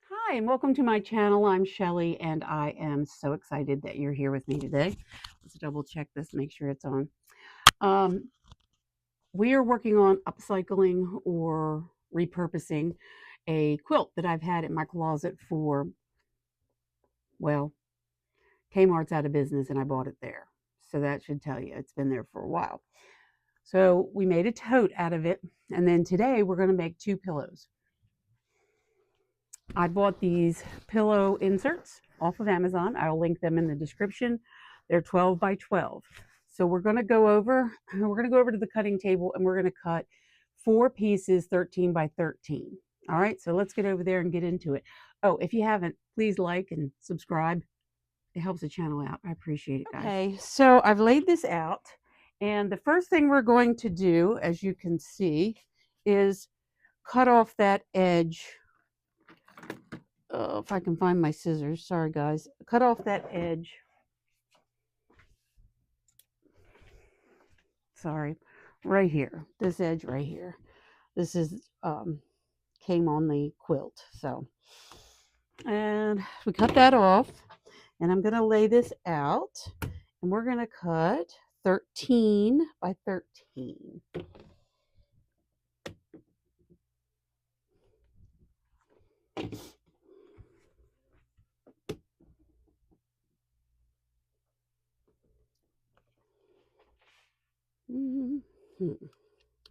Hi, and welcome to my channel. I'm Shelly, and I am so excited that you're here with me today. Let's double check this, make sure it's on. Um, we are working on upcycling or repurposing a quilt that I've had in my closet for, well, Kmart's out of business and I bought it there. So that should tell you it's been there for a while. So we made a tote out of it, and then today we're going to make 2 pillows. I bought these pillow inserts off of Amazon. I'll link them in the description. They're 12 by 12. So we're going to go over to the cutting table and we're going to cut 4 pieces 13 by 13. All right, so let's get over there and get into it. Oh, if you haven't, please like and subscribe. It helps the channel out. I appreciate it, guys. Okay, so I've laid this out, and the first thing we're going to do, as you can see, is cut off that edge. If I can find my scissors, sorry guys. Cut off that edge. Sorry, right here. This edge right here. This is came on the quilt. So, and we cut that off, and I'm going to lay this out, and we're going to cut 13 by 13.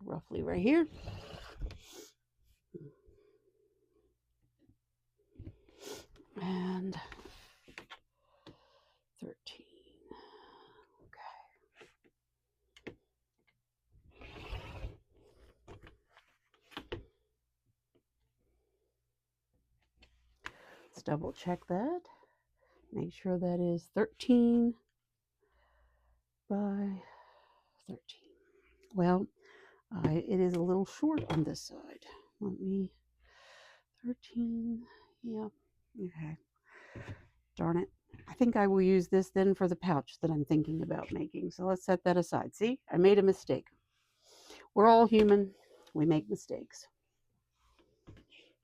Roughly right here. And 13. Okay. Let's double check that. Make sure that is 13 by 13. Well, it is a little short on this side. Let me, 13, yeah, okay. Darn it. I think I will use this then for the pouch that I'm thinking about making. So let's set that aside. See, I made a mistake. We're all human. We make mistakes.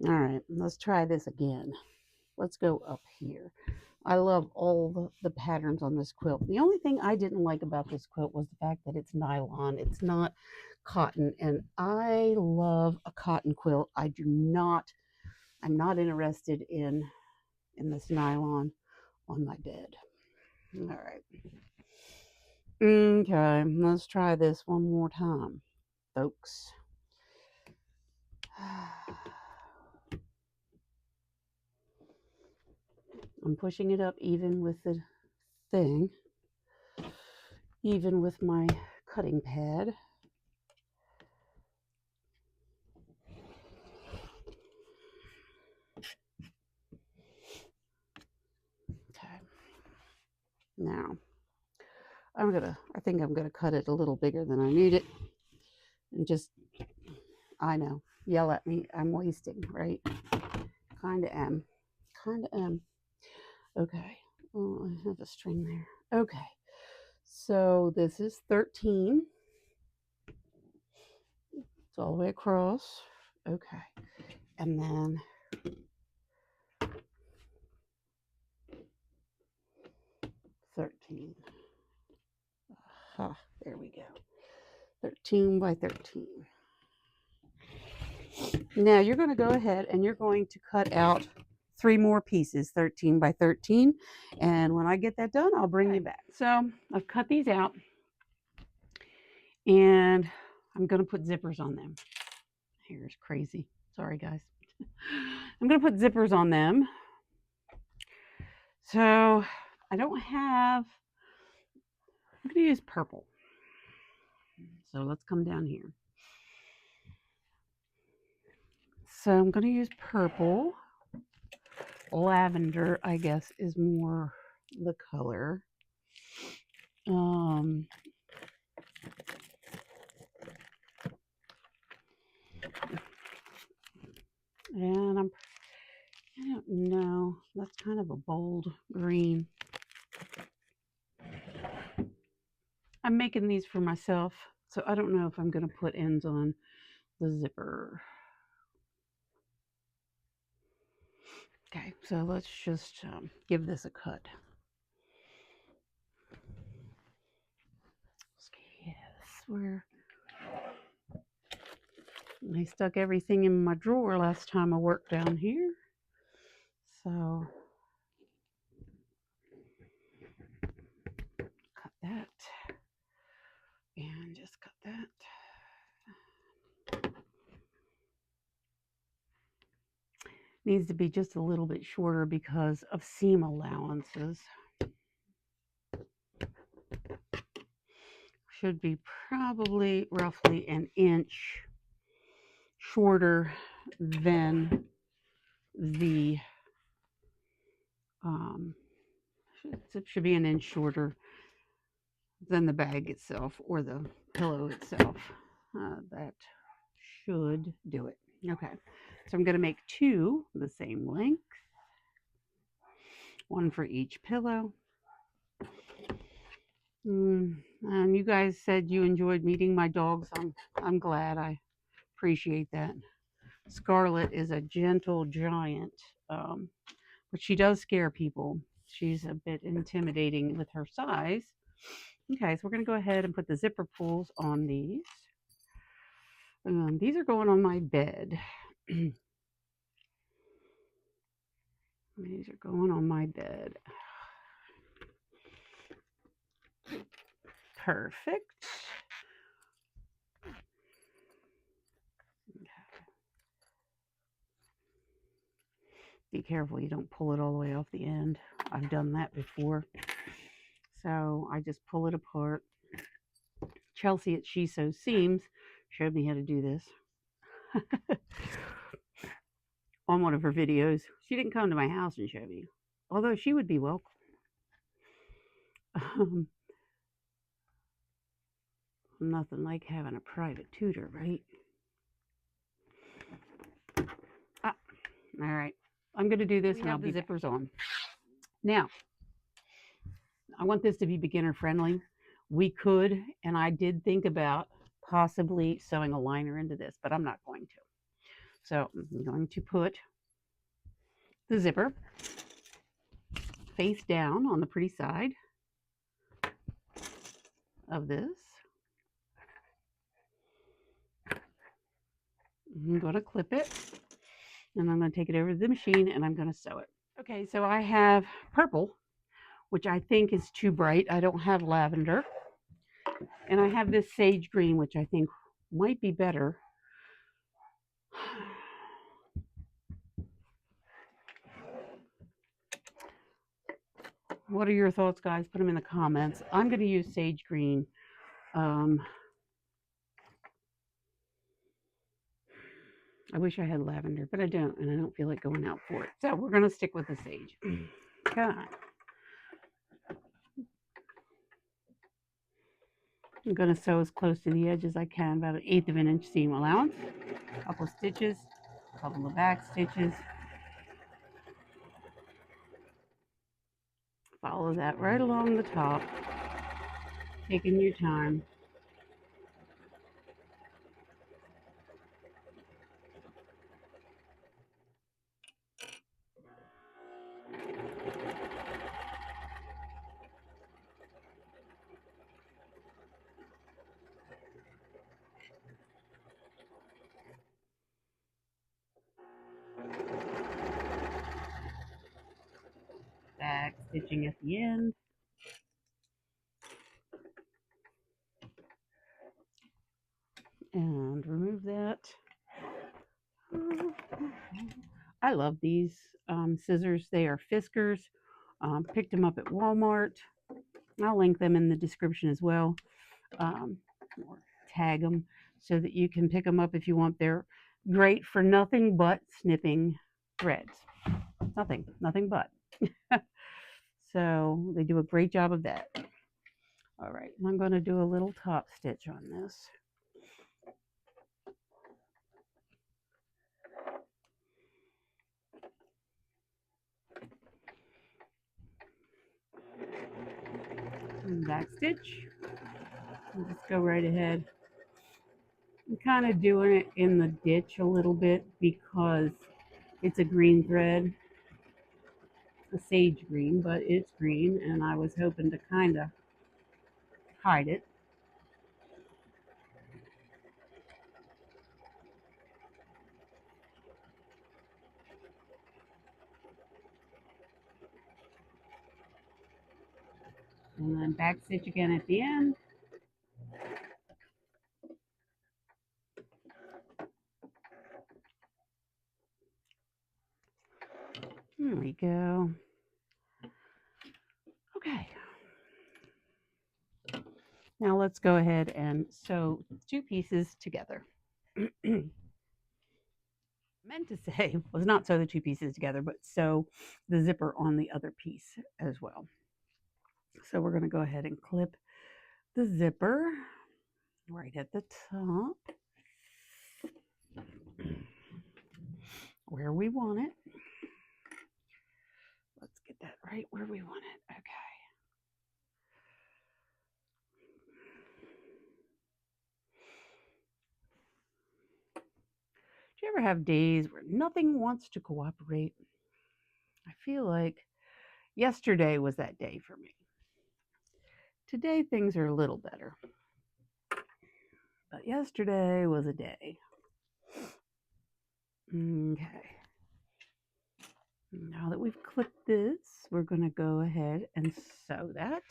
All right, let's try this again. Let's go up here. I love all the patterns on this quilt. The only thing I didn't like about this quilt was the fact that it's nylon. It's not cotton, and I love a cotton quilt. I'm not interested in this nylon on my bed. All right. Okay, let's try this one more time, folks. I'm pushing it up even with the thing, even with my cutting pad. Okay. Now, I think I'm gonna cut it a little bigger than I need it. And just, I know, yell at me. I'm wasting, right? Kinda am. Okay. Oh, I have a string there. Okay. So this is 13. It's all the way across. Okay. And then $13. There we go. 13 by 13. Now you're going to go ahead and you're going to cut out 3 more pieces, 13 by 13. And when I get that done, I'll bring you back. So I've cut these out, and I'm going to put zippers on them. Here's crazy. Sorry, guys. I'm going to put zippers on them. So I don't have, I'm going to use purple. So let's come down here. So I'm going to use purple. Lavender, I guess, is more the color. And I don't know, that's kind of a bold green. I'm making these for myself, so I don't know if I'm going to put ends on the zipper. Okay, so let's just give this a cut. Yes, I stuck everything in my drawer last time I worked down here. So cut that and just cut that. Needs to be just a little bit shorter because of seam allowances. Should be probably roughly an inch shorter than the should be an inch shorter than the bag itself or the pillow itself. That should do it. Okay, so I'm going to make two the same length, one for each pillow. And you guys said you enjoyed meeting my dogs. I'm glad. I appreciate that. Scarlet is a gentle giant, but she does scare people. She's a bit intimidating with her size. Okay, so we're going to go ahead and put the zipper pulls on these. These are going on my bed. These are going on my bed. Perfect. Be careful you don't pull it all the way off the end. I've done that before. So I just pull it apart. Chelsea at She Sews Seams showed me how to do this on one of her videos. She didn't come to my house and show me, although she would be welcome. Nothing like having a private tutor, right? All right. I'm going to do this and I'll be zippers on. Now, I want this to be beginner friendly. We could, and I did think about possibly sewing a liner into this, but I'm not going to. So I'm going to put the zipper face down on the pretty side of this. I'm going to clip it, and I'm going to take it over to the machine, and I'm going to sew it. Okay, so I have purple, which I think is too bright. I don't have lavender. And I have this sage green, which I think might be better. What are your thoughts, guys? Put them in the comments. I'm going to use sage green. I wish I had lavender, but I don't, and I don't feel like going out for it. So we're going to stick with the sage. Okay. I'm going to sew as close to the edge as I can, about 1/8 of an inch seam allowance. A couple of stitches, a couple of back stitches. Follow that right along the top, taking your time. Back stitching at the end. And remove that. I love these scissors. They are Fiskars. Picked them up at Walmart. I'll link them in the description as well, or tag them so that you can pick them up if you want. They're great for nothing but snipping threads. Nothing but. So they do a great job of that. All right, I'm going to do a little top stitch on this. And back stitch. And just go right ahead. I'm kind of doing it in the ditch a little bit because it's a green thread. a sage green, but it's green, and I was hoping to kind of hide it. And then back stitch again at the end. There we go. Okay. Now let's go ahead and sew 2 pieces together. Meant to say was not sew the 2 pieces together, but sew the zipper on the other piece as well. So we're going to go ahead and clip the zipper right at the top where we want it. Let's get that right where we want it. Okay. Do you ever have days where nothing wants to cooperate? I feel like yesterday was that day for me. Today things are a little better. But yesterday was a day. Okay. Now that we've clipped this, we're going to go ahead and sew that.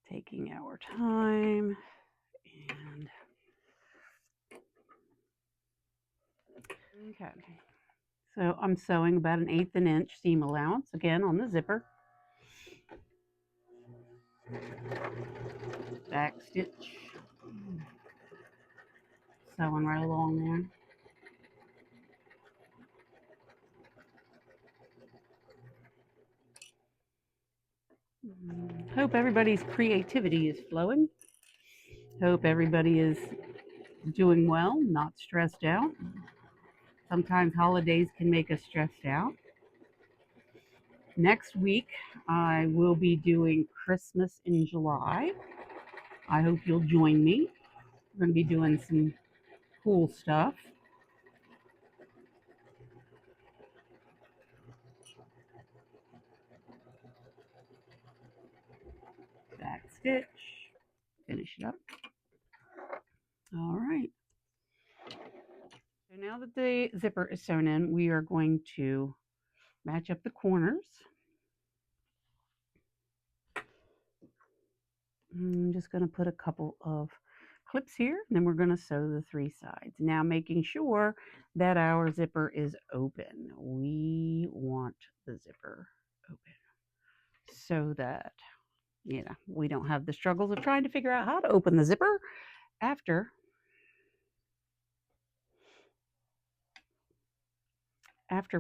Taking our time and okay. So I'm sewing about an 1/8 inch seam allowance again on the zipper. Back stitch. Sewing right along there. Hope everybody's creativity is flowing. Hope everybody is doing well, not stressed out. Sometimes holidays can make us stressed out. Next week, I will be doing Christmas in July. I hope you'll join me. We're going to be doing some cool stuff. Back stitch. Finish it up. All right. So now that the zipper is sewn in, we are going to match up the corners. I'm just going to put a couple of clips here, and then we're going to sew the 3 sides. Now making sure that our zipper is open. We want the zipper open so that, we don't have the struggles of trying to figure out how to open the zipper after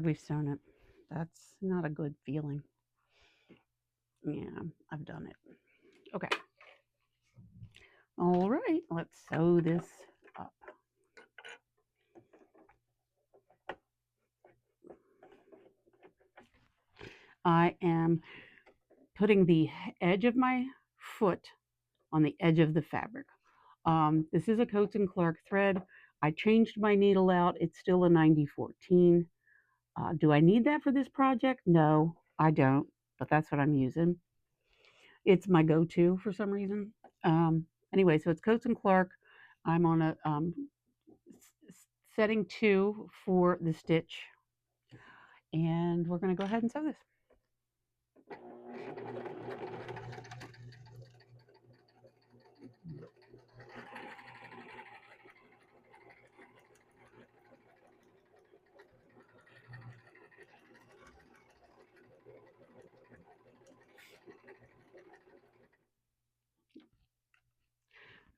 we've sewn it. That's not a good feeling. Yeah, I've done it. Okay. All right, let's sew this up. I am putting the edge of my foot on the edge of the fabric. This is a Coats and Clark thread. I changed my needle out. It's still a 9014. Do I need that for this project? No, I don't, but that's what I'm using. It's my go-to for some reason. Anyway, so it's Coats and Clark. I'm on a setting 2 for the stitch, and we're going to go ahead and sew this.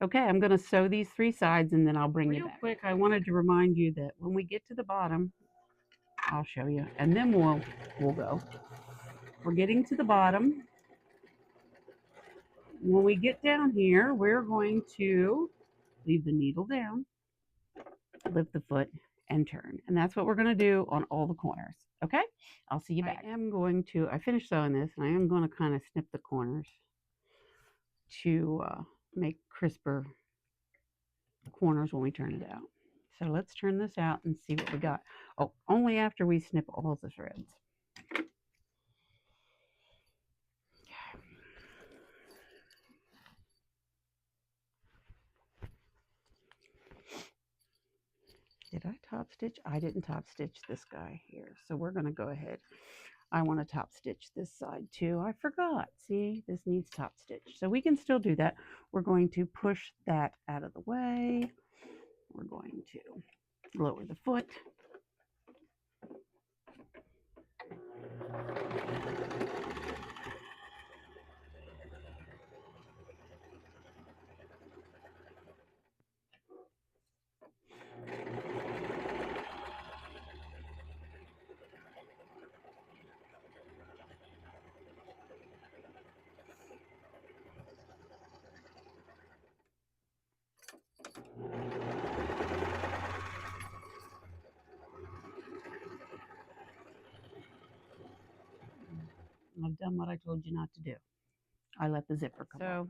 Okay, I'm going to sew these 3 sides and then I'll bring you back. Real quick, I wanted to remind you that when we get to the bottom, I'll show you, and then we'll go. We're getting to the bottom. When we get down here, we're going to leave the needle down, lift the foot, and turn. And that's what we're going to do on all the corners. Okay? I'll see you back. I finished sewing this, and I am going to kind of snip the corners to make crisper corners when we turn it out. So let's turn this out and see what we got. Oh, only after we snip all the threads. Did I top stitch? I didn't top stitch this guy here. So we're going to go ahead. I want to top stitch this side too. I forgot. See, this needs top stitch. So we can still do that. We're going to push that out of the way. We're going to lower the foot. I've done what I told you not to do. I let the zipper come up. So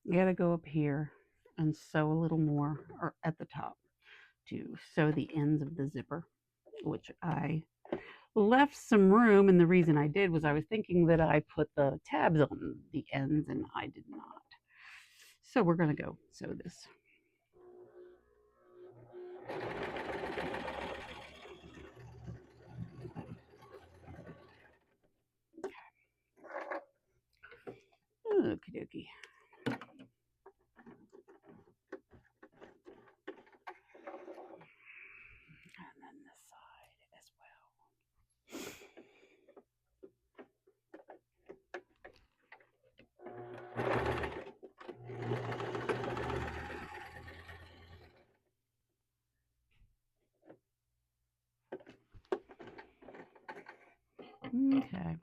you got to go up here and sew a little more, or at the top, to sew the ends of the zipper, which I left some room. And the reason I did was I was thinking that I put the tabs on the ends, and I did not. So we're going to go sew this. Okie dokie. And then this side as well. Okay.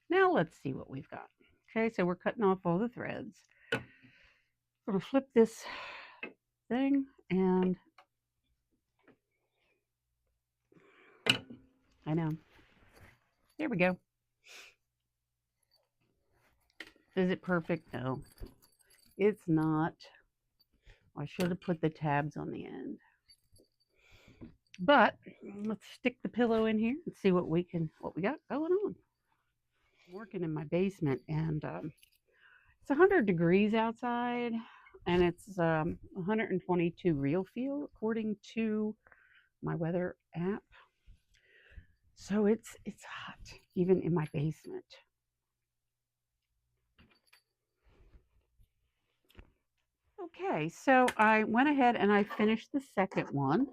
Now let's see what we've got. Okay, so we're cutting off all the threads. We're going to flip this thing, and I know. There we go. Is it perfect? No, it's not. I should have put the tabs on the end. But let's stick the pillow in here and see what we got going on. I'm working in my basement, and it's 100 degrees outside, and it's 122 real feel according to my weather app. So it's hot even in my basement. Okay, so I went ahead and I finished the second one.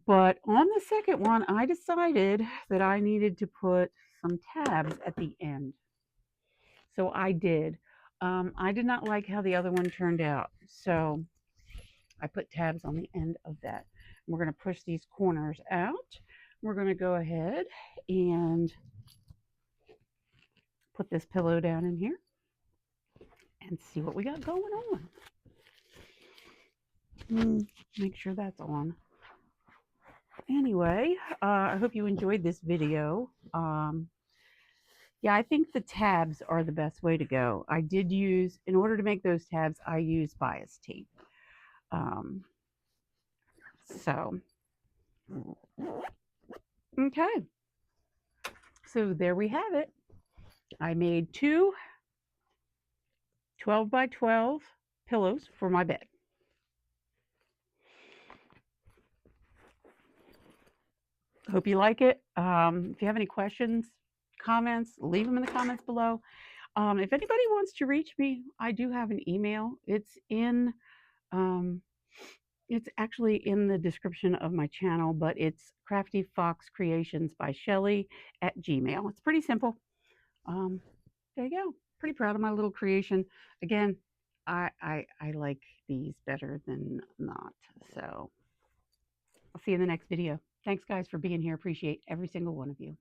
But on the second one, I decided that I needed to put some tabs at the end. So I did. I did not like how the other one turned out. So I put tabs on the end of that. We're going to push these corners out. We're going to go ahead and put this pillow down in here and see what we got going on. Make sure that's on. Anyway, I hope you enjoyed this video. Yeah, I think the tabs are the best way to go. I did use, in order to make those tabs, I used bias tape. So, okay. So there we have it. I made 2 12 by 12 pillows for my bed. Hope you like it. If you have any questions, comments, leave them in the comments below. If anybody wants to reach me, I do have an email. It's actually in the description of my channel, but it's Crafty Fox Creations by Shelly at Gmail. It's pretty simple. There you go. Pretty proud of my little creation. Again, I like these better than not. So I'll see you in the next video. Thanks, guys, for being here. Appreciate every single one of you.